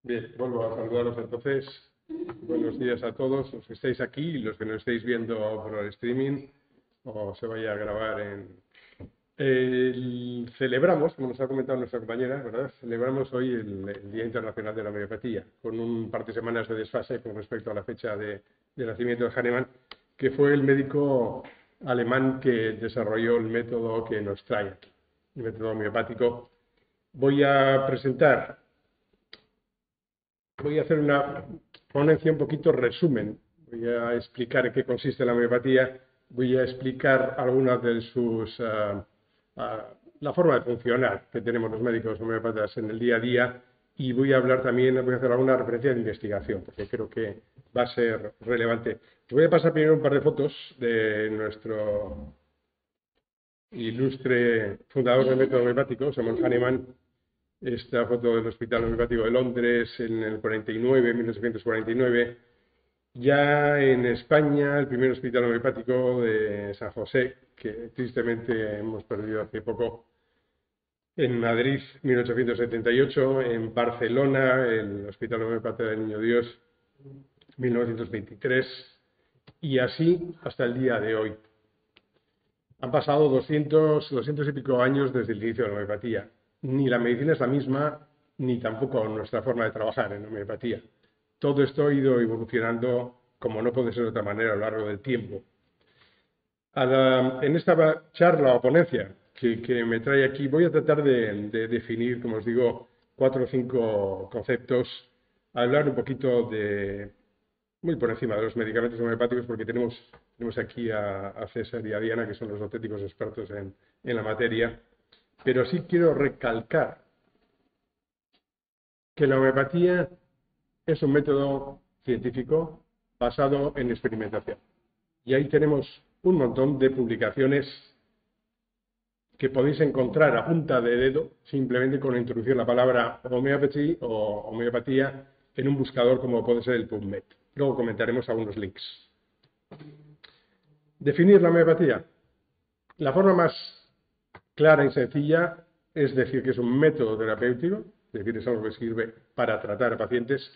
Bien, vuelvo a saludaros entonces. Buenos días a todos los que estáis aquí y los que nos estáis viendo por el streaming o se vaya a grabar celebramos, como nos ha comentado nuestra compañera, ¿verdad? Celebramos hoy el Día Internacional de la Homeopatía, con un par de semanas de desfase con respecto a la fecha de nacimiento de Hahnemann, que fue el médico alemán que desarrolló el método que nos trae aquí, el método homeopático. Voy a hacer una ponencia un poquito resumen. Voy a explicar en qué consiste la homeopatía. Voy a explicar algunas de la forma de funcionar que tenemos los médicos homeópatas en el día a día, y voy a hacer alguna referencia de investigación, porque creo que va a ser relevante. Te voy a pasar primero un par de fotos de nuestro ilustre fundador del método homeopático, Samuel Hahnemann. Esta foto del Hospital Homeopático de Londres en el 49, 1949. Ya en España, el primer hospital homeopático de San José, que tristemente hemos perdido hace poco. En Madrid, 1878. En Barcelona, el Hospital Homeopático del Niño Dios, 1923. Y así hasta el día de hoy. Han pasado 200 y pico años desde el inicio de la homeopatía. Ni la medicina es la misma, ni tampoco nuestra forma de trabajar en homeopatía. Todo esto ha ido evolucionando, como no puede ser de otra manera, a lo largo del tiempo. En esta charla o ponencia que me trae aquí, voy a tratar de definir, como os digo, 4 o 5 conceptos, hablar un poquito muy por encima de los medicamentos homeopáticos, porque tenemos aquí a César y a Diana, que son los auténticos expertos en la materia, pero sí quiero recalcar que la homeopatía es un método científico basado en experimentación. Y ahí tenemos un montón de publicaciones que podéis encontrar a punta de dedo, simplemente con introducir la palabra homeopathy o homeopatía en un buscador como puede ser el PubMed. Luego comentaremos algunos links. Definir la homeopatía. La forma más clara y sencilla es decir que es un método terapéutico, es decir, es algo que sirve para tratar a pacientes,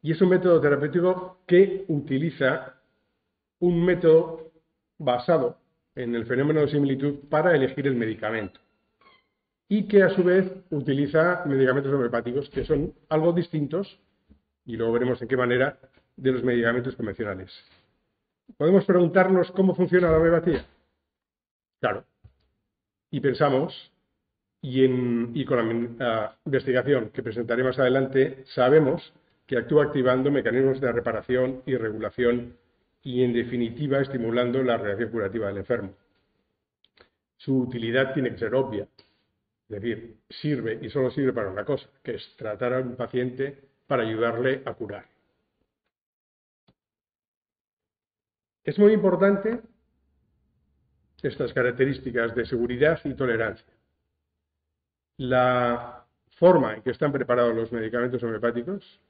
y es un método terapéutico que utiliza un método basado en el fenómeno de similitud para elegir el medicamento, y que a su vez utiliza medicamentos homeopáticos que son algo distintos, y luego veremos en qué manera, de los medicamentos convencionales. ¿Podemos preguntarnos cómo funciona la homeopatía? Claro. Y pensamos, y con la investigación que presentaré más adelante, sabemos que actúa activando mecanismos de reparación y regulación y, en definitiva, estimulando la reacción curativa del enfermo. Su utilidad tiene que ser obvia, es decir, sirve y solo sirve para una cosa, que es tratar a un paciente para ayudarle a curar. Es muy importante estas características de seguridad y tolerancia. La forma en que están preparados los medicamentos homeopáticos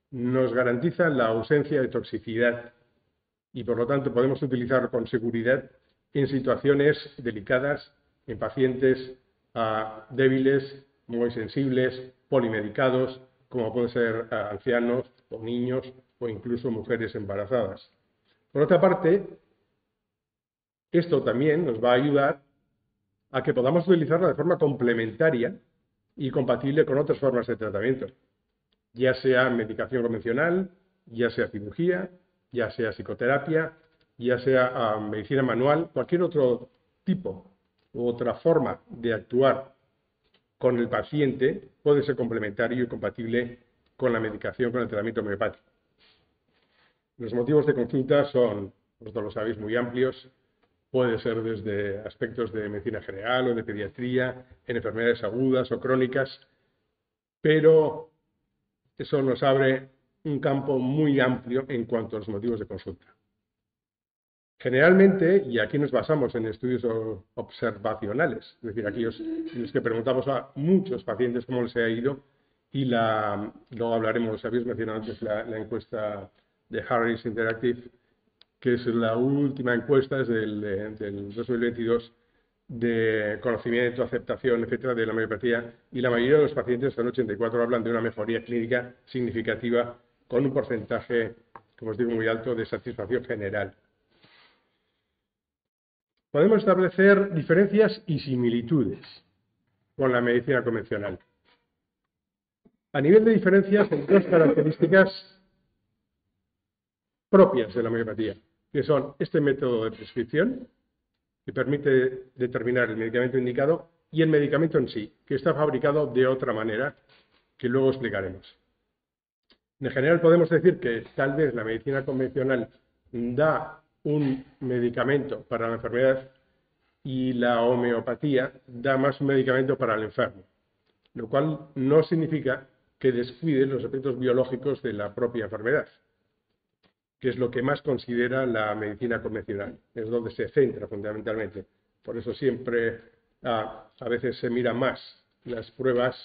nos garantiza la ausencia de toxicidad y, por lo tanto, podemos utilizarlo con seguridad en situaciones delicadas, en pacientes débiles, muy sensibles, polimedicados, como pueden ser ancianos o niños o incluso mujeres embarazadas. Por otra parte, esto también nos va a ayudar a que podamos utilizarla de forma complementaria y compatible con otras formas de tratamiento, ya sea medicación convencional, ya sea cirugía, ya sea psicoterapia, ya sea medicina manual, cualquier otro tipo u otra forma de actuar con el paciente puede ser complementario y compatible con la medicación, con el tratamiento homeopático. Los motivos de consulta son, vosotros lo sabéis, muy amplios. Puede ser desde aspectos de medicina general o de pediatría, en enfermedades agudas o crónicas, pero eso nos abre un campo muy amplio en cuanto a los motivos de consulta. Generalmente, y aquí nos basamos en estudios observacionales, es decir, aquellos en los que preguntamos a muchos pacientes cómo les ha ido, y luego hablaremos, habéis mencionado antes la encuesta de Harris Interactive, que es la última encuesta, es del 2022, de conocimiento, aceptación, etcétera, de la homeopatía, y la mayoría de los pacientes, hasta el 84, hablan de una mejoría clínica significativa con un porcentaje, como os digo, muy alto de satisfacción general. Podemos establecer diferencias y similitudes con la medicina convencional. A nivel de diferencias, hay dos características propias de la homeopatía, que son este método de prescripción, que permite determinar el medicamento indicado, y el medicamento en sí, que está fabricado de otra manera, que luego explicaremos. En general podemos decir que tal vez la medicina convencional da un medicamento para la enfermedad y la homeopatía da más un medicamento para el enfermo, lo cual no significa que descuide los efectos biológicos de la propia enfermedad, que es lo que más considera la medicina convencional, es donde se centra fundamentalmente. Por eso siempre a veces se mira más las pruebas,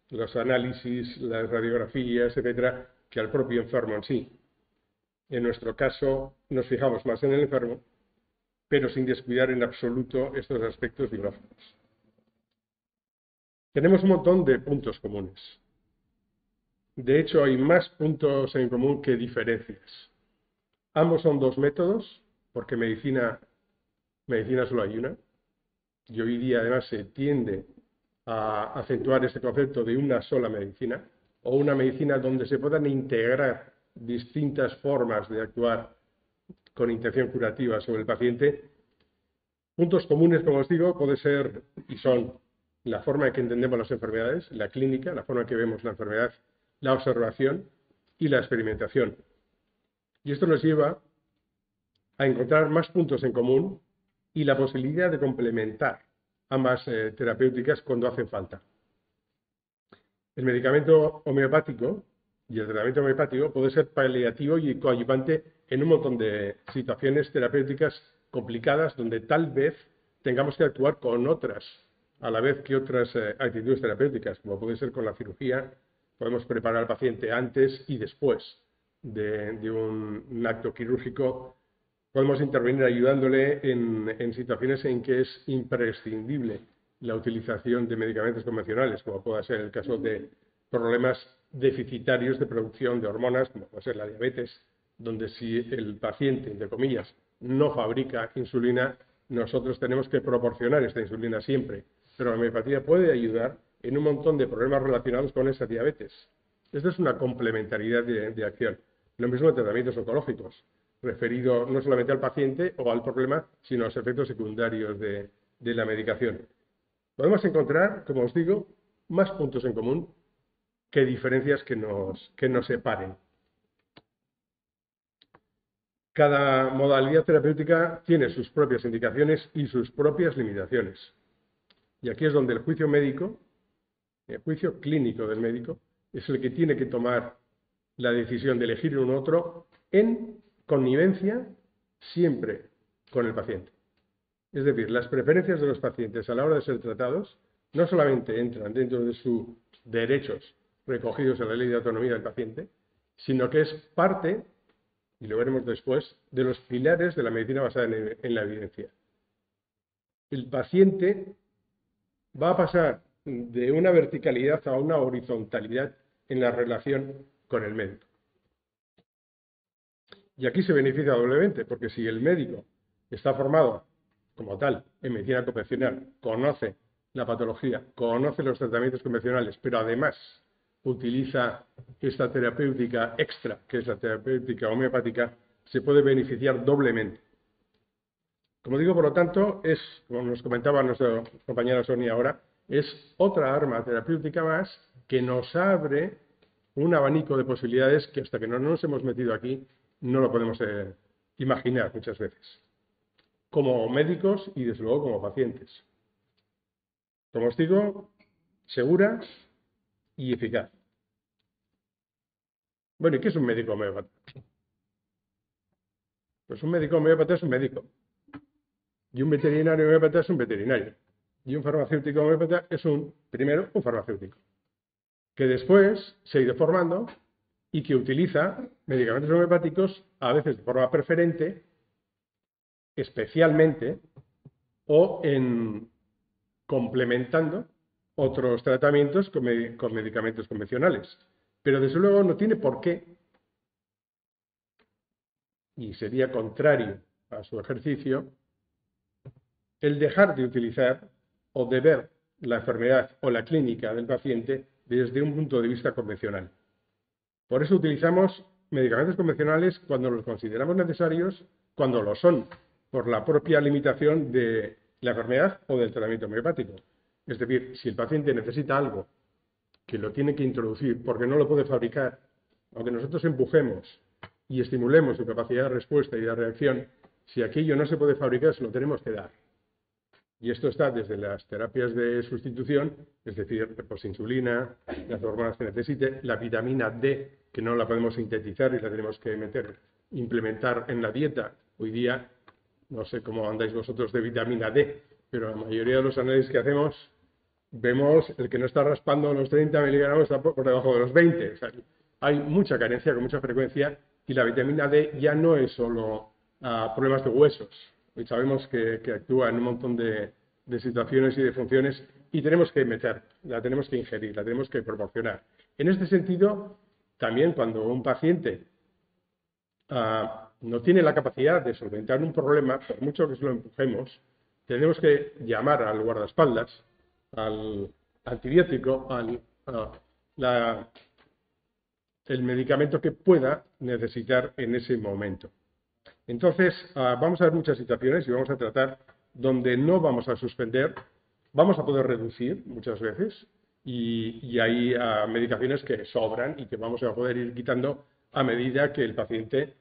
los análisis, las radiografías, etcétera, que al propio enfermo en sí. En nuestro caso nos fijamos más en el enfermo, pero sin descuidar en absoluto estos aspectos biológicos. Tenemos un montón de puntos comunes. De hecho, hay más puntos en común que diferencias. Ambos son dos métodos, porque medicina solo hay una. Y hoy día además se tiende a acentuar este concepto de una sola medicina, o una medicina donde se puedan integrar distintas formas de actuar con intención curativa sobre el paciente. Puntos comunes, como os digo, puede ser y son la forma en que entendemos las enfermedades, la clínica, la forma en que vemos la enfermedad, la observación y la experimentación. Y esto nos lleva a encontrar más puntos en común y la posibilidad de complementar ambas terapéuticas cuando hacen falta. El medicamento homeopático y el tratamiento homeopático puede ser paliativo y coadyuvante en un montón de situaciones terapéuticas complicadas donde tal vez tengamos que actuar con otras, a la vez que otras actitudes terapéuticas, como puede ser con la cirugía. Podemos preparar al paciente antes y después de un acto quirúrgico. Podemos intervenir ayudándole en situaciones en que es imprescindible la utilización de medicamentos convencionales, como pueda ser el caso de problemas deficitarios de producción de hormonas, como puede ser la diabetes, donde si el paciente, entre comillas, no fabrica insulina, nosotros tenemos que proporcionar esta insulina siempre. Pero la homeopatía puede ayudar en un montón de problemas relacionados con esa diabetes. Esta es una complementariedad de acción. Lo mismo en tratamientos oncológicos, referido no solamente al paciente o al problema, sino a los efectos secundarios de la medicación. Podemos encontrar, como os digo, más puntos en común que diferencias que nos separen. Cada modalidad terapéutica tiene sus propias indicaciones y sus propias limitaciones. Y aquí es donde el juicio médico, el juicio clínico del médico, es el que tiene que tomar la decisión de elegir uno u otro en connivencia siempre con el paciente. Es decir, las preferencias de los pacientes a la hora de ser tratados no solamente entran dentro de sus derechos recogidos en la Ley de Autonomía del Paciente, sino que es parte, y lo veremos después, de los pilares de la medicina basada en la evidencia. El paciente va a pasar de una verticalidad a una horizontalidad en la relación con el médico. Y aquí se beneficia doblemente, porque si el médico está formado como tal en medicina convencional, conoce la patología, conoce los tratamientos convencionales, pero además utiliza esta terapéutica extra, que es la terapéutica homeopática, se puede beneficiar doblemente. Como digo, por lo tanto, es, como nos comentaba nuestra compañera Sonia ahora, es otra arma terapéutica más que nos abre un abanico de posibilidades que hasta que no nos hemos metido aquí no lo podemos imaginar muchas veces, como médicos y desde luego como pacientes. Como os digo, segura y eficaz. Bueno, ¿y qué es un médico homeópata? Pues un médico homeópata es un médico. Y un veterinario homeópata es un veterinario. Y un farmacéutico homeópata es primero un farmacéutico, que después se ha ido formando y que utiliza medicamentos homeopáticos a veces de forma preferente, especialmente, o en complementando otros tratamientos con medicamentos convencionales. Pero desde luego no tiene por qué, y sería contrario a su ejercicio, el dejar de utilizar o de ver la enfermedad o la clínica del paciente desde un punto de vista convencional. Por eso utilizamos medicamentos convencionales cuando los consideramos necesarios, cuando lo son, por la propia limitación de la enfermedad o del tratamiento homeopático. Es decir, si el paciente necesita algo que lo tiene que introducir porque no lo puede fabricar, aunque nosotros empujemos y estimulemos su capacidad de respuesta y de reacción, si aquello no se puede fabricar, se lo tenemos que dar. Y esto está desde las terapias de sustitución, es decir, pues insulina, las hormonas que necesite, la vitamina D, que no la podemos sintetizar y la tenemos que implementar en la dieta. Hoy día, no sé cómo andáis vosotros de vitamina D, pero la mayoría de los análisis que hacemos, vemos el que no está raspando los 30 miligramos está por debajo de los 20. O sea, hay mucha carencia con mucha frecuencia y la vitamina D ya no es solo problemas de huesos. Hoy sabemos que actúa en un montón de situaciones y de funciones y tenemos que meter, la tenemos que ingerir, la tenemos que proporcionar. En este sentido, también cuando un paciente no tiene la capacidad de solventar un problema, por mucho que se lo empujemos, tenemos que llamar al guardaespaldas, al antibiótico, el medicamento que pueda necesitar en ese momento. Entonces, vamos a ver muchas situaciones y vamos a tratar donde no vamos a suspender, vamos a poder reducir muchas veces y hay medicaciones que sobran y que vamos a poder ir quitando a medida que el paciente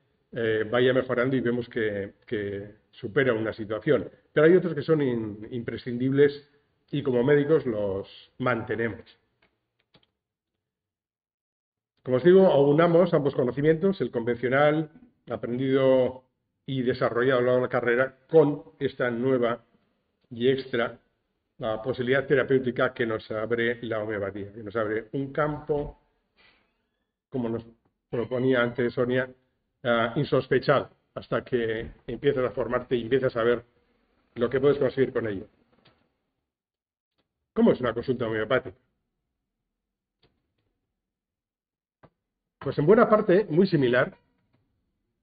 vaya mejorando y vemos que supera una situación. Pero hay otros que son imprescindibles y como médicos los mantenemos. Como os digo, aunamos ambos conocimientos, el convencional, aprendido y desarrollado a lo largo de la carrera, con esta nueva y extra posibilidad terapéutica que nos abre la homeopatía, que nos abre un campo, como nos proponía antes Sonia, insospechado, hasta que empiezas a formarte y empiezas a ver lo que puedes conseguir con ello. ¿Cómo es una consulta homeopática? Pues en buena parte muy similar,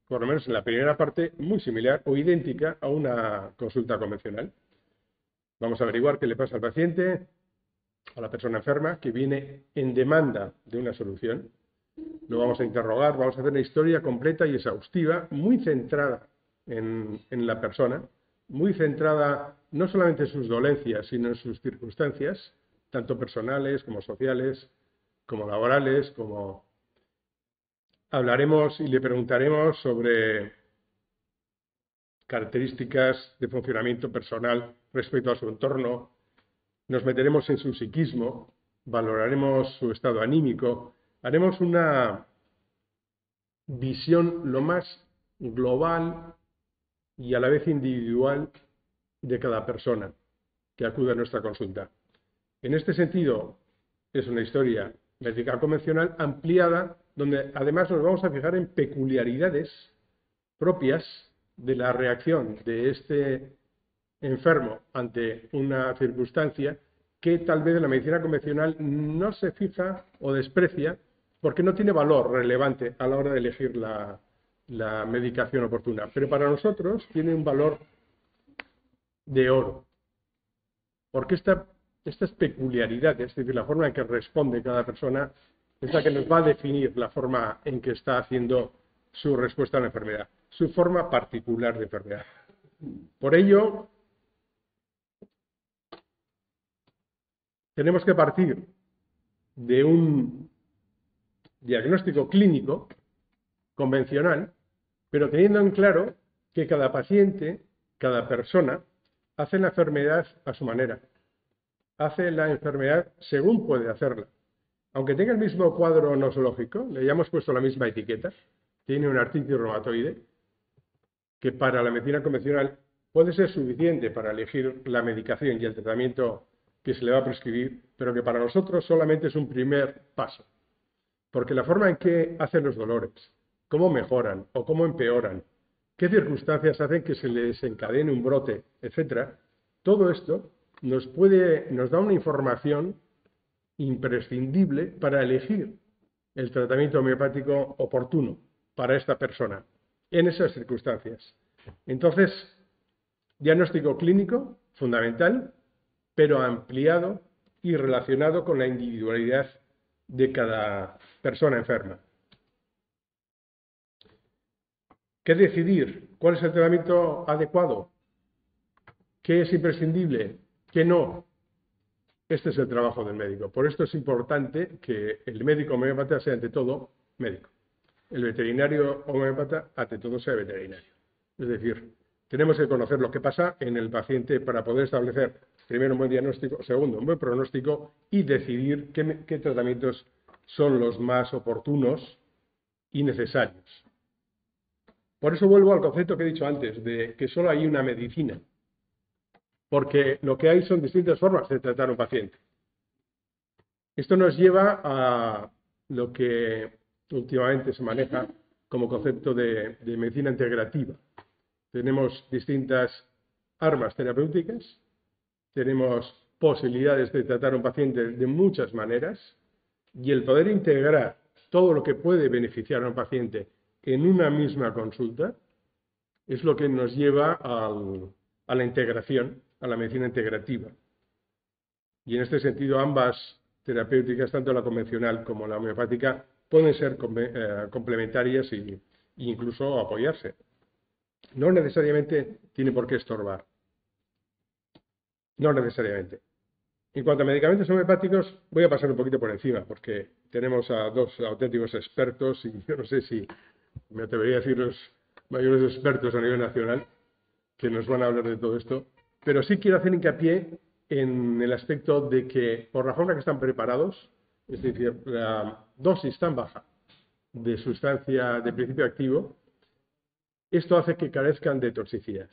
por lo menos en la primera parte, muy similar o idéntica a una consulta convencional. Vamos a averiguar qué le pasa al paciente, a la persona enferma, que viene en demanda de una solución. Lo vamos a interrogar, vamos a hacer una historia completa y exhaustiva, muy centrada en la persona, muy centrada no solamente en sus dolencias, sino en sus circunstancias, tanto personales como sociales, como laborales, como... Hablaremos y le preguntaremos sobre características de funcionamiento personal respecto a su entorno, nos meteremos en su psiquismo, valoraremos su estado anímico, haremos una visión lo más global y a la vez individual de cada persona que acude a nuestra consulta. En este sentido, es una historia médica convencional ampliada, donde además nos vamos a fijar en peculiaridades propias de la reacción de este enfermo ante una circunstancia que tal vez en la medicina convencional no se fija o desprecia porque no tiene valor relevante a la hora de elegir la medicación oportuna. Pero para nosotros tiene un valor de oro. Porque estas peculiaridades, es decir, la forma en que responde cada persona, es la que nos va a definir la forma en que está haciendo su respuesta a la enfermedad, su forma particular de enfermedad. Por ello, tenemos que partir de un diagnóstico clínico convencional, pero teniendo en claro que cada paciente, cada persona, hace la enfermedad a su manera. Hace la enfermedad según puede hacerla. Aunque tenga el mismo cuadro nosológico, le hayamos puesto la misma etiqueta, tiene una artritis reumatoide, que para la medicina convencional puede ser suficiente para elegir la medicación y el tratamiento que se le va a prescribir, pero que para nosotros solamente es un primer paso. Porque la forma en que hacen los dolores, cómo mejoran o cómo empeoran, qué circunstancias hacen que se les desencadene un brote, etc., todo esto nos da una información imprescindible para elegir el tratamiento homeopático oportuno para esta persona en esas circunstancias. Entonces, diagnóstico clínico, fundamental, pero ampliado y relacionado con la individualidad de cada persona enferma. ¿Qué decidir? ¿Cuál es el tratamiento adecuado? ¿Qué es imprescindible? ¿Qué no? Este es el trabajo del médico. Por esto es importante que el médico homeópata sea ante todo médico. El veterinario homeópata ante todo sea veterinario. Es decir, tenemos que conocer lo que pasa en el paciente para poder establecer, primero, un buen diagnóstico, segundo, un buen pronóstico y decidir qué tratamientos son los más oportunos y necesarios. Por eso vuelvo al concepto que he dicho antes, de que solo hay una medicina, porque lo que hay son distintas formas de tratar a un paciente. Esto nos lleva a lo que últimamente se maneja como concepto de medicina integrativa. Tenemos distintas armas terapéuticas, tenemos posibilidades de tratar a un paciente de muchas maneras, y el poder integrar todo lo que puede beneficiar a un paciente en una misma consulta es lo que nos lleva a la integración, a la medicina integrativa. Y en este sentido, ambas terapéuticas, tanto la convencional como la homeopática, pueden ser complementarias e incluso apoyarse. No necesariamente tiene por qué estorbar. No necesariamente. En cuanto a medicamentos homeopáticos, voy a pasar un poquito por encima, porque tenemos a dos auténticos expertos, y yo no sé si me atrevería a decir los mayores expertos a nivel nacional, que nos van a hablar de todo esto, pero sí quiero hacer hincapié en el aspecto de que, por la forma que están preparados, es decir, la dosis tan baja de sustancia de principio activo, esto hace que carezcan de toxicidad.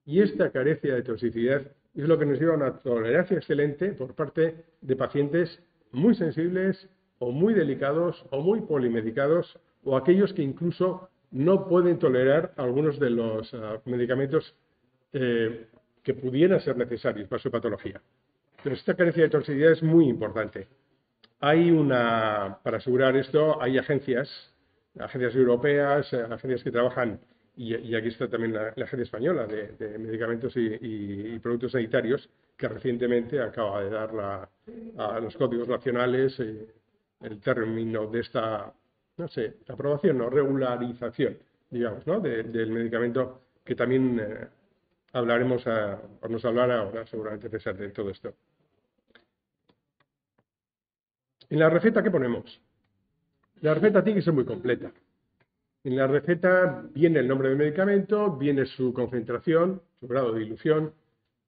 Y esta carencia de toxicidad es lo que nos lleva a una tolerancia excelente por parte de pacientes muy sensibles o muy delicados o muy polimedicados o aquellos que incluso no pueden tolerar algunos de los medicamentos que pudieran ser necesarios para su patología. Pero esta carencia de toxicidad es muy importante. Para asegurar esto, hay agencias europeas, agencias que trabajan, y aquí está también la Agencia Española de Medicamentos y Productos Sanitarios, que recientemente acaba de dar a los códigos nacionales el término de esta, no sé, aprobación o regularización, digamos, ¿no? del medicamento, que también nos hablará ahora seguramente César de todo esto. En la receta, ¿qué ponemos? La receta tiene que ser muy completa. En la receta viene el nombre del medicamento, viene su concentración, su grado de dilución,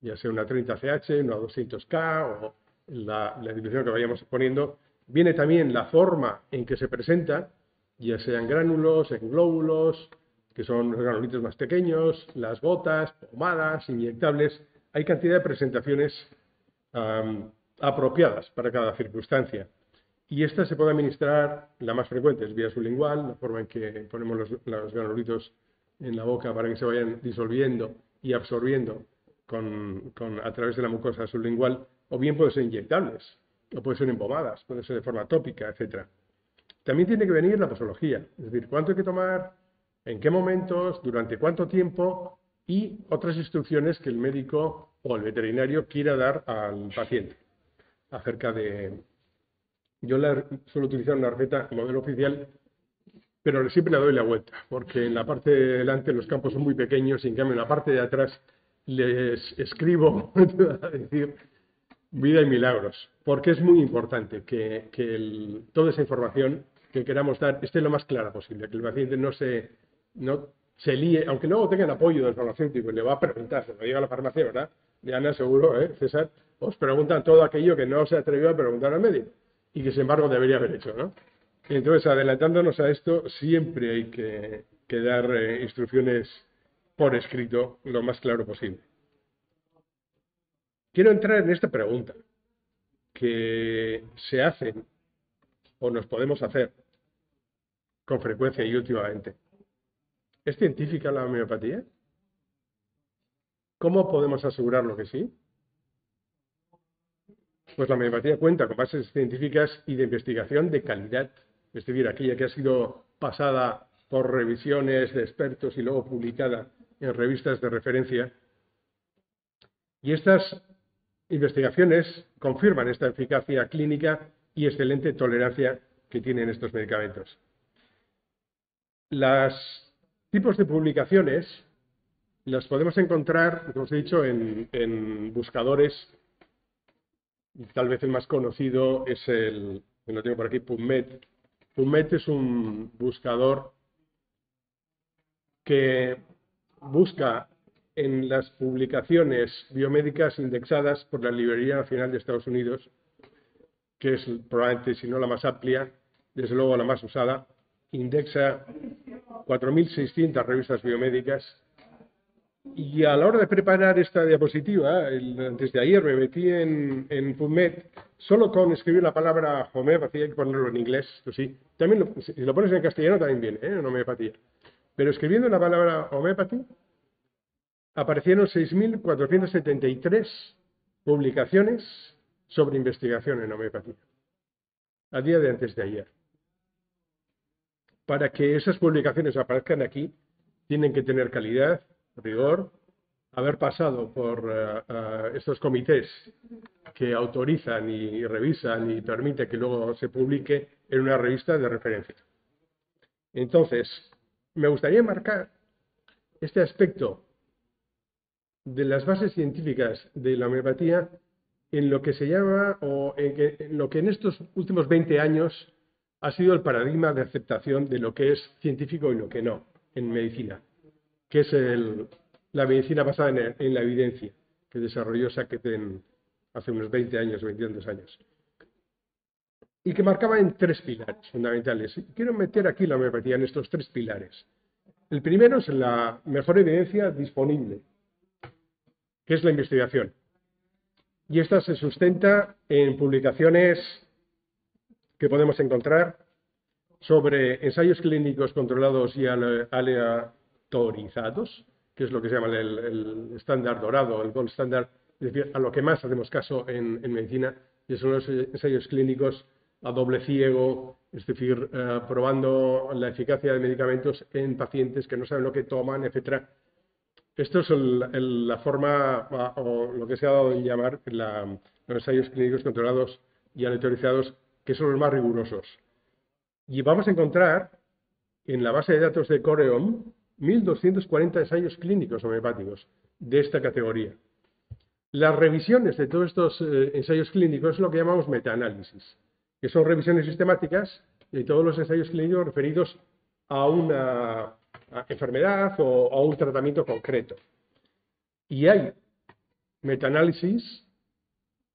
ya sea una 30CH, una 200K o la dilución que vayamos poniendo. Viene también la forma en que se presenta, ya sean gránulos, en glóbulos, que son los granulitos más pequeños, las gotas, pomadas, inyectables. Hay cantidad de presentaciones apropiadas para cada circunstancia. Y esta se puede administrar, la más frecuente es vía sublingual, la forma en que ponemos los granulitos en la boca para que se vayan disolviendo y absorbiendo a través de la mucosa sublingual, o bien puede ser inyectables, o puede ser en pomadas, puede ser de forma tópica, etc. También tiene que venir la posología, es decir, cuánto hay que tomar, en qué momentos, durante cuánto tiempo y otras instrucciones que el médico o el veterinario quiera dar al paciente acerca de... Yo suelo utilizar una receta modelo oficial, pero siempre le doy la vuelta, porque en la parte de delante los campos son muy pequeños y en cambio en la parte de atrás les escribo, a decir, vida y milagros, porque es muy importante que toda esa información que queramos dar esté lo más clara posible, que el paciente no se líe, aunque luego tenga el apoyo del farmacéutico y le va a preguntar, cuando llega a la farmacia, ¿verdad? De Ana, seguro, César, os preguntan todo aquello que no se atrevió a preguntar al médico y que sin embargo debería haber hecho, ¿no? Entonces, adelantándonos a esto, siempre hay que dar instrucciones por escrito lo más claro posible. Quiero entrar en esta pregunta que se hacen o nos podemos hacer con frecuencia y últimamente. ¿Es científica la homeopatía? ¿Cómo podemos asegurarlo que sí? Pues la homeopatía cuenta con bases científicas y de investigación de calidad, es decir, aquella que ha sido pasada por revisiones de expertos y luego publicada en revistas de referencia. Y estas investigaciones confirman esta eficacia clínica y excelente tolerancia que tienen estos medicamentos. Los tipos de publicaciones las podemos encontrar, como os he dicho, en buscadores. Y tal vez el más conocido es lo tengo por aquí, PubMed. PubMed es un buscador que busca en las publicaciones biomédicas indexadas por la Librería Nacional de Estados Unidos, que es probablemente, si no la más amplia, desde luego la más usada, indexa 4.600 revistas biomédicas. Y a la hora de preparar esta diapositiva, antes de ayer me metí en PubMed, solo con escribir la palabra homeopatía, hay que ponerlo en inglés, eso sí. También si lo pones en castellano también viene, en homeopatía. Pero escribiendo la palabra homeopatía, aparecieron 6.473 publicaciones sobre investigación en homeopatía, a día de antes de ayer. Para que esas publicaciones aparezcan aquí, tienen que tener calidad, rigor, haber pasado por estos comités que autorizan y revisan y permiten que luego se publique en una revista de referencia. Entonces, me gustaría marcar este aspecto de las bases científicas de la homeopatía en lo que se llama, o en lo que en estos últimos 20 años ha sido el paradigma de aceptación de lo que es científico y lo que no en medicina, que es la medicina basada en la evidencia, que desarrolló Sackett hace unos 20 años, 22 años, y que marcaba en 3 pilares fundamentales. Quiero meter aquí la homeopatía en estos 3 pilares. El primero es la mejor evidencia disponible, que es la investigación. Y esta se sustenta en publicaciones que podemos encontrar sobre ensayos clínicos controlados y aleatorizados, que es lo que se llama el estándar dorado, el gold standard, es decir, a lo que más hacemos caso en medicina, y son los ensayos clínicos a doble ciego, es decir, probando la eficacia de medicamentos en pacientes que no saben lo que toman, etc. Esto es la forma, o lo que se ha dado en llamar los ensayos clínicos controlados y aleatorizados, que son los más rigurosos. Y vamos a encontrar en la base de datos de Coreom 1.240 ensayos clínicos homeopáticos de esta categoría. Las revisiones de todos estos ensayos clínicos es lo que llamamos metaanálisis, que son revisiones sistemáticas de todos los ensayos clínicos referidos a una enfermedad o a un tratamiento concreto. Y hay metaanálisis,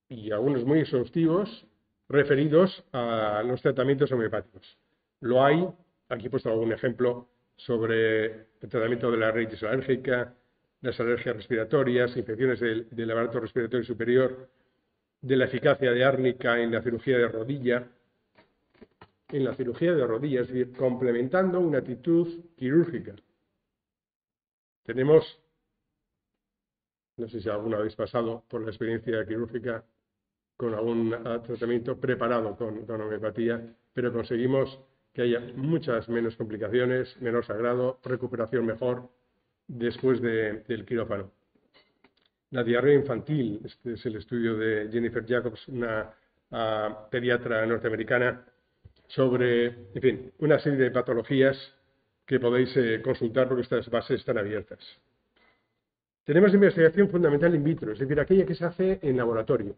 y algunos muy exhaustivos, referidos a los tratamientos homeopáticos. Lo hay, aquí he puesto algún ejemplo sobre el tratamiento de la rinitis alérgica, las alergias respiratorias, infecciones del aparato respiratorio superior, de la eficacia de árnica en la cirugía de rodilla. En la cirugía de rodilla, es decir, complementando una actitud quirúrgica. Tenemos, no sé si alguna habéis pasado por la experiencia quirúrgica con algún tratamiento preparado con homeopatía, pero conseguimos que haya muchas menos complicaciones, menor sangrado, recuperación mejor después del quirófano. La diarrea infantil, este es el estudio de Jennifer Jacobs, una pediatra norteamericana, sobre, en fin, una serie de patologías que podéis consultar porque estas bases están abiertas. Tenemos investigación fundamental in vitro, es decir, aquella que se hace en laboratorio.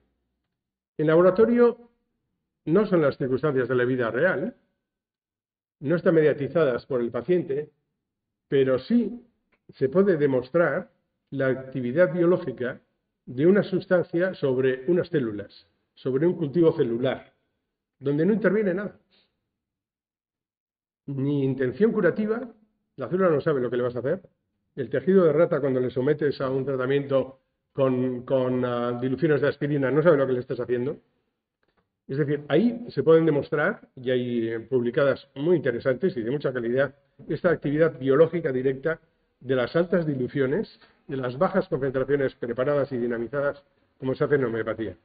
En laboratorio no son las circunstancias de la vida real, no están mediatizadas por el paciente, pero sí se puede demostrar la actividad biológica de una sustancia sobre unas células, sobre un cultivo celular, donde no interviene nada. Ni intención curativa, la célula no sabe lo que le vas a hacer. El tejido de rata, cuando le sometes a un tratamiento con diluciones de aspirina, no sabe lo que le estás haciendo. Es decir, ahí se pueden demostrar, y hay publicadas muy interesantes y de mucha calidad, esta actividad biológica directa de las altas diluciones, de las bajas concentraciones preparadas y dinamizadas, como se hace en homeopatía.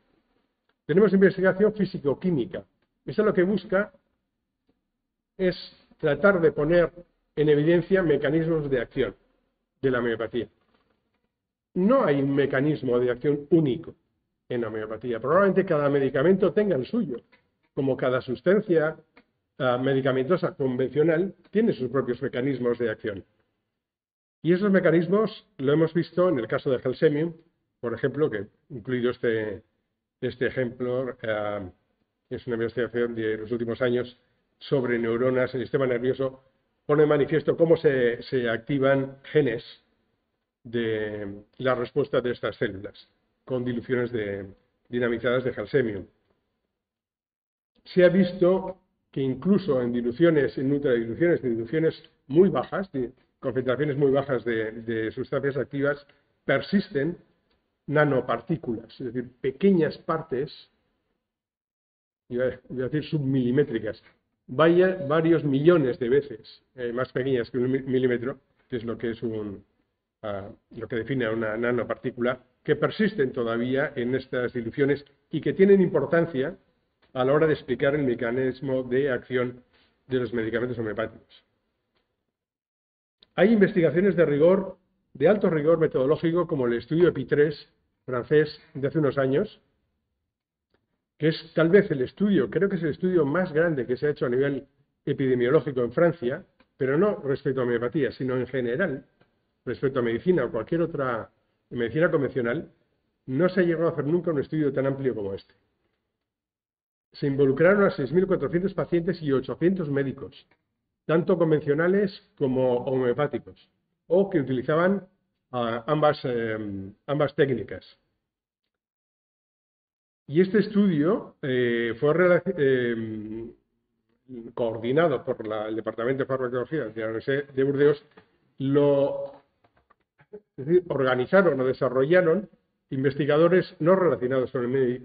Tenemos investigación físico-química. Esto lo que busca es tratar de poner en evidencia mecanismos de acción de la homeopatía. No hay un mecanismo de acción único en la homeopatía. Probablemente cada medicamento tenga el suyo, como cada sustancia medicamentosa convencional tiene sus propios mecanismos de acción. Y esos mecanismos lo hemos visto en el caso de Gelsemium, por ejemplo, que incluido este ejemplo, es una investigación de los últimos años sobre neuronas en el sistema nervioso, pone de manifiesto cómo se activan genes de la respuesta de estas células con diluciones dinamizadas de Gelsemium. Se ha visto que incluso en diluciones, en ultradiluciones, de diluciones muy bajas, de concentraciones muy bajas de sustancias activas, persisten nanopartículas, es decir, pequeñas partes, iba a decir submilimétricas, varios millones de veces más pequeñas que un milímetro, que es lo que es lo que define a una nanopartícula, que persisten todavía en estas diluciones y que tienen importancia a la hora de explicar el mecanismo de acción de los medicamentos homeopáticos. Hay investigaciones de alto rigor metodológico, como el estudio EPI3 francés de hace unos años, que es tal vez creo que es el estudio más grande que se ha hecho a nivel epidemiológico en Francia, pero no respecto a homeopatía, sino en general, respecto a medicina o cualquier otra medicina convencional, no se ha llegado a hacer nunca un estudio tan amplio como este. Se involucraron a 6.400 pacientes y 800 médicos, tanto convencionales como homeopáticos, o que utilizaban ambas técnicas. Y este estudio fue coordinado por el Departamento de Farmacología de la Universidad de Burdeos, organizaron o desarrollaron investigadores no relacionados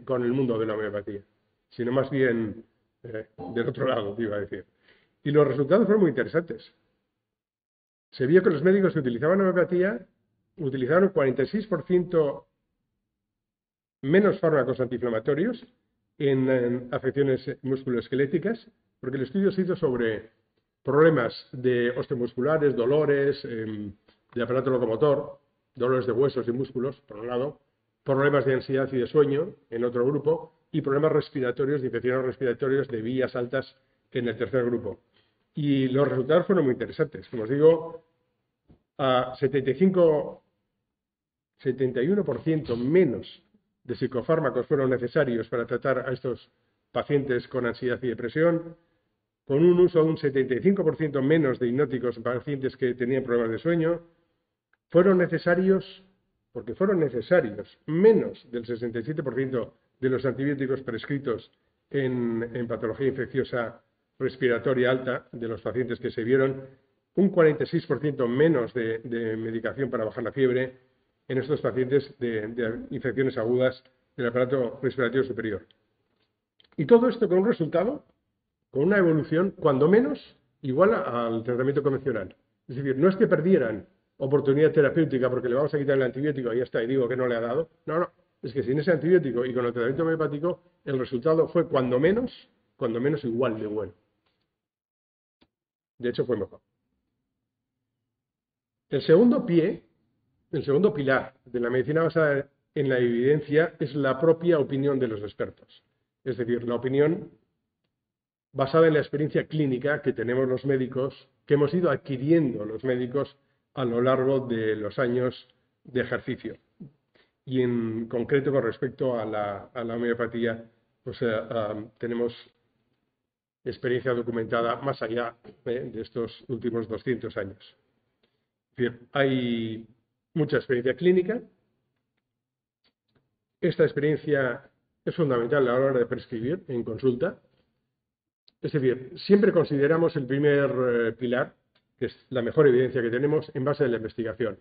con el mundo de la homeopatía, sino más bien del otro lado, iba a decir. Y los resultados fueron muy interesantes. Se vio que los médicos que utilizaban homeopatía utilizaron 46% menos fármacos antiinflamatorios en afecciones musculoesqueléticas, porque el estudio se hizo sobre problemas de osteomusculares, dolores, de aparato locomotor, dolores de huesos y músculos, por un lado, problemas de ansiedad y de sueño, en otro grupo, y problemas respiratorios, de infecciones respiratorias de vías altas, en el tercer grupo. Y los resultados fueron muy interesantes. Como os digo, a 71% menos de psicofármacos fueron necesarios para tratar a estos pacientes con ansiedad y depresión, con un uso de un 75% menos de hipnóticos en pacientes que tenían problemas de sueño. Fueron necesarios menos del 67% de los antibióticos prescritos en patología infecciosa respiratoria alta de los pacientes que se vieron, un 46% menos de medicación para bajar la fiebre en estos pacientes de infecciones agudas del aparato respiratorio superior. Y todo esto con un resultado, con una evolución, cuando menos, igual al tratamiento convencional. Es decir, no es que perdieran oportunidad terapéutica porque le vamos a quitar el antibiótico y ya está, y digo que no le ha dado. No, es que sin ese antibiótico y con el tratamiento homeopático, el resultado fue cuando menos igual de bueno. De hecho, fue mejor. El segundo pilar de la medicina basada en la evidencia es la propia opinión de los expertos. Es decir, la opinión basada en la experiencia clínica que tenemos los médicos, que hemos ido adquiriendo los médicos a lo largo de los años de ejercicio. Y en concreto con respecto a la homeopatía, tenemos experiencia documentada más allá de estos últimos 200 años. Es decir, hay mucha experiencia clínica. Esta experiencia es fundamental a la hora de prescribir en consulta. Es decir, siempre consideramos el primer pilar, que es la mejor evidencia que tenemos, en base a la investigación.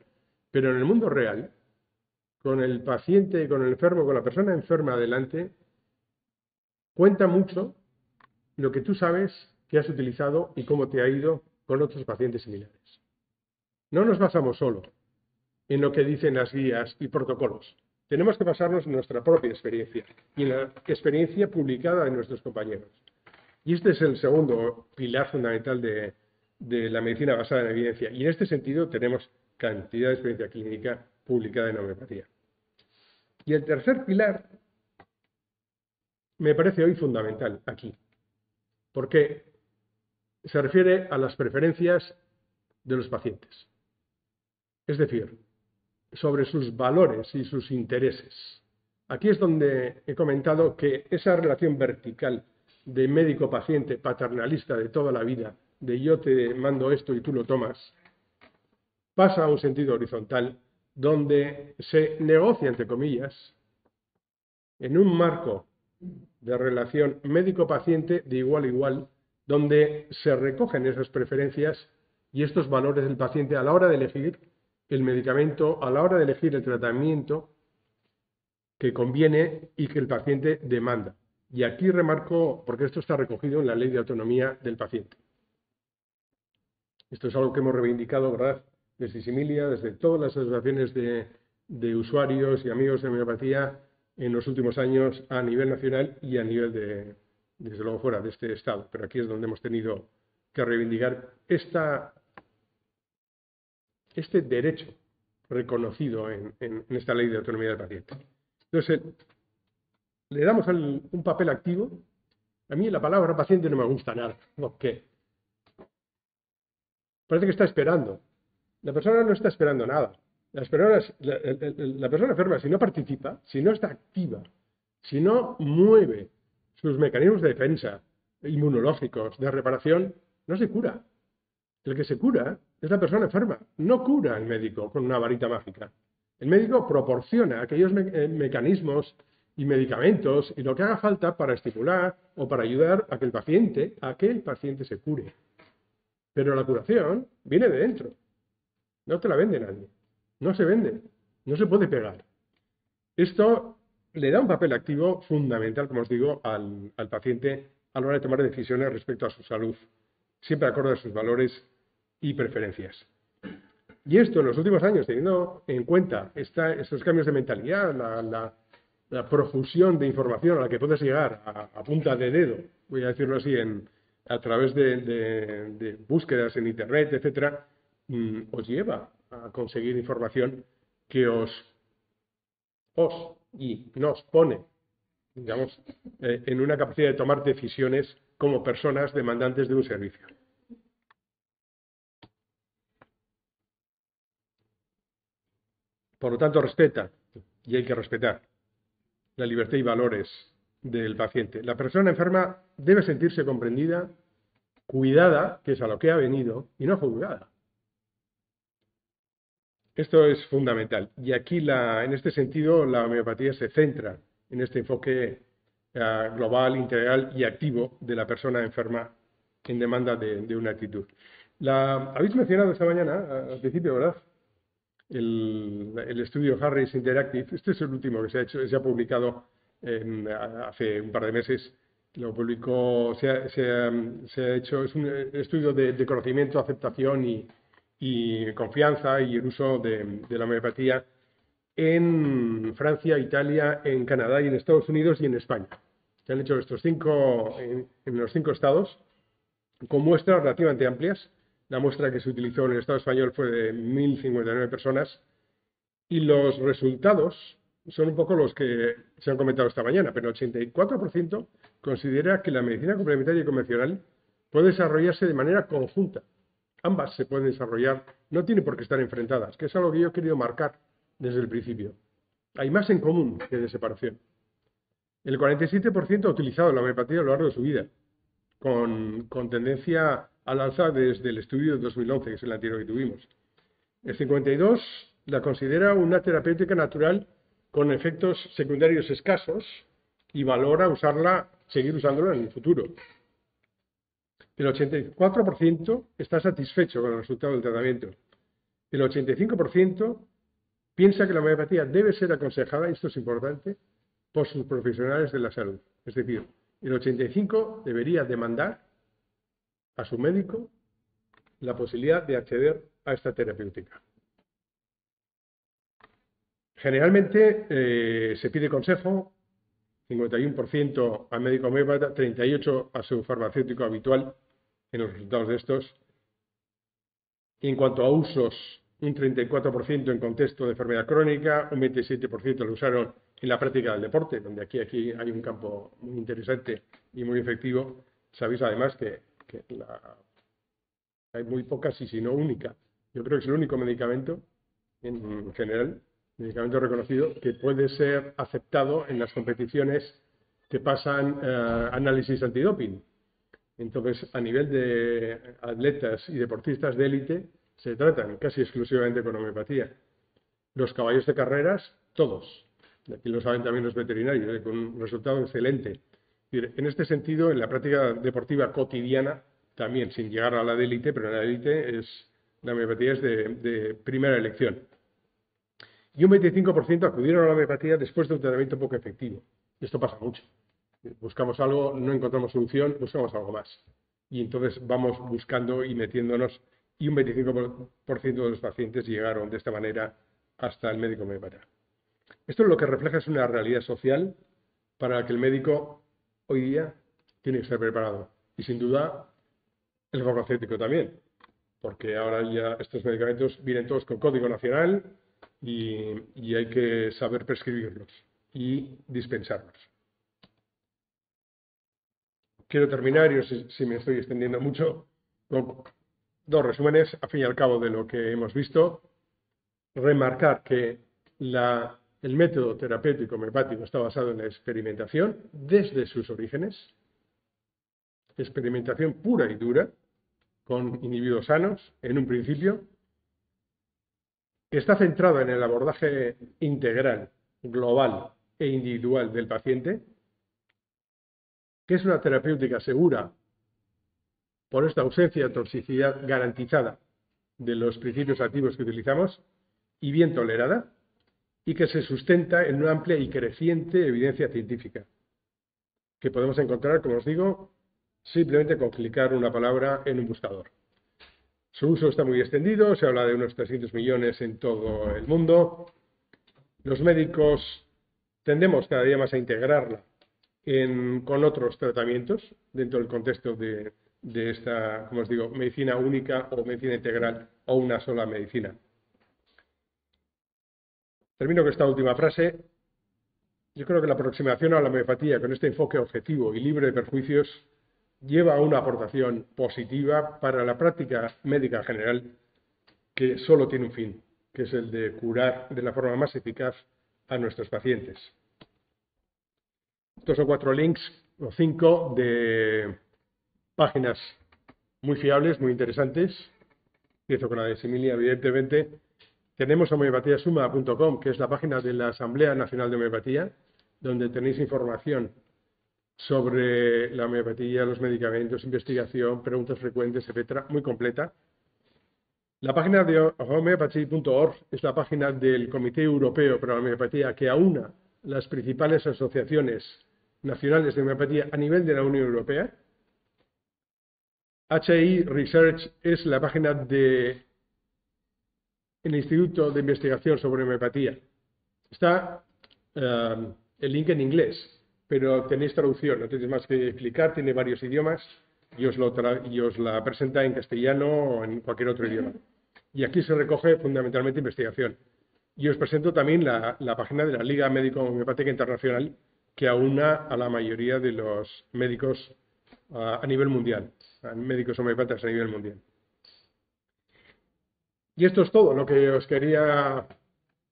Pero en el mundo real, con el paciente, con el enfermo, con la persona enferma adelante, cuenta mucho lo que tú sabes que has utilizado y cómo te ha ido con otros pacientes similares. No nos basamos solo en lo que dicen las guías y protocolos, tenemos que basarnos en nuestra propia experiencia y en la experiencia publicada de nuestros compañeros. Y este es el segundo pilar fundamental de la medicina basada en evidencia. Y en este sentido tenemos cantidad de experiencia clínica publicada en homeopatía. Y el tercer pilar me parece hoy fundamental aquí, porque se refiere a las preferencias de los pacientes. Es decir, sobre sus valores y sus intereses. Aquí es donde he comentado que esa relación vertical de médico-paciente paternalista de toda la vida, de yo te mando esto y tú lo tomas, pasa a un sentido horizontal donde se negocia, entre comillas, en un marco de relación médico-paciente de igual a igual, donde se recogen esas preferencias y estos valores del paciente a la hora de elegir el medicamento, a la hora de elegir el tratamiento que conviene y que el paciente demanda. Y aquí remarco, porque esto está recogido en la Ley de Autonomía del Paciente. Esto es algo que hemos reivindicado, ¿verdad?, desde Similia, desde todas las asociaciones de usuarios y amigos de homeopatía en los últimos años a nivel nacional y a nivel desde luego fuera de este Estado. Pero aquí es donde hemos tenido que reivindicar este derecho reconocido en esta Ley de Autonomía del Paciente. Entonces, le damos un papel activo. A mí la palabra paciente no me gusta nada. ¿Por qué? Parece que está esperando. La persona no está esperando nada. La persona enferma, si no participa, si no está activa, si no mueve sus mecanismos de defensa inmunológicos, de reparación, no se cura. El que se cura es la persona enferma. No cura el médico con una varita mágica. El médico proporciona aquellos mecanismos y medicamentos y lo que haga falta para estimular o para ayudar a que el paciente se cure. Pero la curación viene de dentro. No te la vende nadie. No se vende. No se puede pegar. Esto le da un papel activo fundamental, como os digo, al paciente a la hora de tomar decisiones respecto a su salud, siempre acorde a sus valores y preferencias. Y esto en los últimos años, teniendo en cuenta estos cambios de mentalidad, la profusión de información a la que puedes llegar a punta de dedo, voy a decirlo así, a través de búsquedas en Internet, etcétera, os lleva a conseguir información que y nos pone, digamos, en una capacidad de tomar decisiones como personas demandantes de un servicio. Por lo tanto, respeta, y hay que respetar, la libertad y valores del paciente. La persona enferma debe sentirse comprendida, cuidada, que es a lo que ha venido, y no juzgada. Esto es fundamental. Y aquí, en este sentido, la homeopatía se centra en este enfoque global, integral y activo de la persona enferma en demanda de una actitud. Habéis mencionado esta mañana, al principio, ¿verdad?, el estudio Harris Interactive. Este es el último que se ha publicado hace un par de meses. Lo publicó, se ha hecho, es un estudio de conocimiento, aceptación y confianza y el uso de la homeopatía en Francia, Italia, en Canadá y en Estados Unidos y en España. Se han hecho estos en los 5 estados con muestras relativamente amplias. La muestra que se utilizó en el Estado español fue de 1.059 personas y los resultados son un poco los que se han comentado esta mañana, pero el 84% considera que la medicina complementaria y convencional puede desarrollarse de manera conjunta. Ambas se pueden desarrollar, no tienen por qué estar enfrentadas, que es algo que yo he querido marcar desde el principio. Hay más en común que de separación. El 47% ha utilizado la homeopatía a lo largo de su vida, con tendencia al alza desde el estudio de 2011, que es el anterior que tuvimos. El 52% la considera una terapéutica natural con efectos secundarios escasos y valora seguir usándola en el futuro. El 84% está satisfecho con el resultado del tratamiento. El 85% piensa que la homeopatía debe ser aconsejada, y esto es importante, por sus profesionales de la salud. Es decir, el 85% debería demandar a su médico la posibilidad de acceder a esta terapéutica. Generalmente se pide consejo, 51% al médico homeópata, 38% a su farmacéutico habitual en los resultados de estos. En cuanto a usos, un 34% en contexto de enfermedad crónica, un 27% lo usaron en la práctica del deporte, donde aquí hay un campo muy interesante y muy efectivo. Sabéis además que hay muy pocas y si no única. Yo creo que es el único medicamento, en general, medicamento reconocido, que puede ser aceptado en las competiciones que pasan análisis antidoping. Entonces, a nivel de atletas y deportistas de élite, se tratan casi exclusivamente con homeopatía. Los caballos de carreras, todos. Aquí lo saben también los veterinarios, con un resultado excelente. En este sentido, en la práctica deportiva cotidiana, también, sin llegar a la de élite, pero en la élite la homeopatía es de primera elección. Y un 25% acudieron a la homeopatía después de un tratamiento poco efectivo. Esto pasa mucho. Buscamos algo, no encontramos solución, buscamos algo más. Y entonces vamos buscando y metiéndonos, y un 25% de los pacientes llegaron de esta manera hasta el médico homeópata. Esto lo que refleja es una realidad social para la que el médico hoy día tiene que estar preparado. Y sin duda, el farmacéutico también, porque ahora ya estos medicamentos vienen todos con código nacional y hay que saber prescribirlos y dispensarlos. Quiero terminar, y si me estoy extendiendo mucho, con dos resúmenes, a fin y al cabo, de lo que hemos visto. Remarcar que el método terapéutico homeopático está basado en la experimentación desde sus orígenes, experimentación pura y dura, con individuos sanos, en un principio, que está centrado en el abordaje integral, global e individual del paciente, que es una terapéutica segura por esta ausencia de toxicidad garantizada de los principios activos que utilizamos y bien tolerada, y que se sustenta en una amplia y creciente evidencia científica, que podemos encontrar, como os digo, simplemente con clicar una palabra en un buscador. Su uso está muy extendido, se habla de unos 300 millones en todo el mundo. Los médicos tendemos cada día más a integrarla con otros tratamientos dentro del contexto de esta, como os digo, medicina única o medicina integral o una sola medicina. Termino con esta última frase. Yo creo que la aproximación a la homeopatía con este enfoque objetivo y libre de perjuicios lleva a una aportación positiva para la práctica médica general, que solo tiene un fin, que es el de curar de la forma más eficaz a nuestros pacientes. Estos son 4 links o 5 de páginas muy fiables, muy interesantes. Empiezo con la de Similia, evidentemente. Tenemos homeopatiasuma.com, que es la página de la Asamblea Nacional de Homeopatía, donde tenéis información sobre la homeopatía, los medicamentos, investigación, preguntas frecuentes, etcétera, muy completa. La página de homeopathy.org es la página del Comité Europeo para la Homeopatía, que aúna las principales asociaciones nacionales de homeopatía a nivel de la Unión Europea. HI Research es la página del Instituto de Investigación sobre Homeopatía. Está el link en inglés, pero tenéis traducción, no tenéis más que clicar, tiene varios idiomas y os la presenta en castellano o en cualquier otro idioma. Y aquí se recoge fundamentalmente investigación. Y os presento también la página de la Liga Médico Homeopática Internacional, que aúna a la mayoría de los médicos a nivel mundial, a médicos homeópatas a nivel mundial. Y esto es todo lo que os quería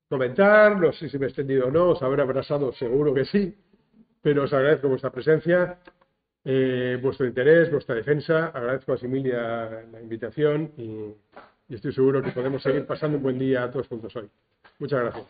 comentar. No sé si me he extendido o no, os habrá abrazado, seguro que sí, pero os agradezco vuestra presencia, vuestro interés, vuestra defensa. Agradezco a Similia la invitación y estoy seguro que podemos seguir pasando un buen día todos juntos hoy. Muchas gracias.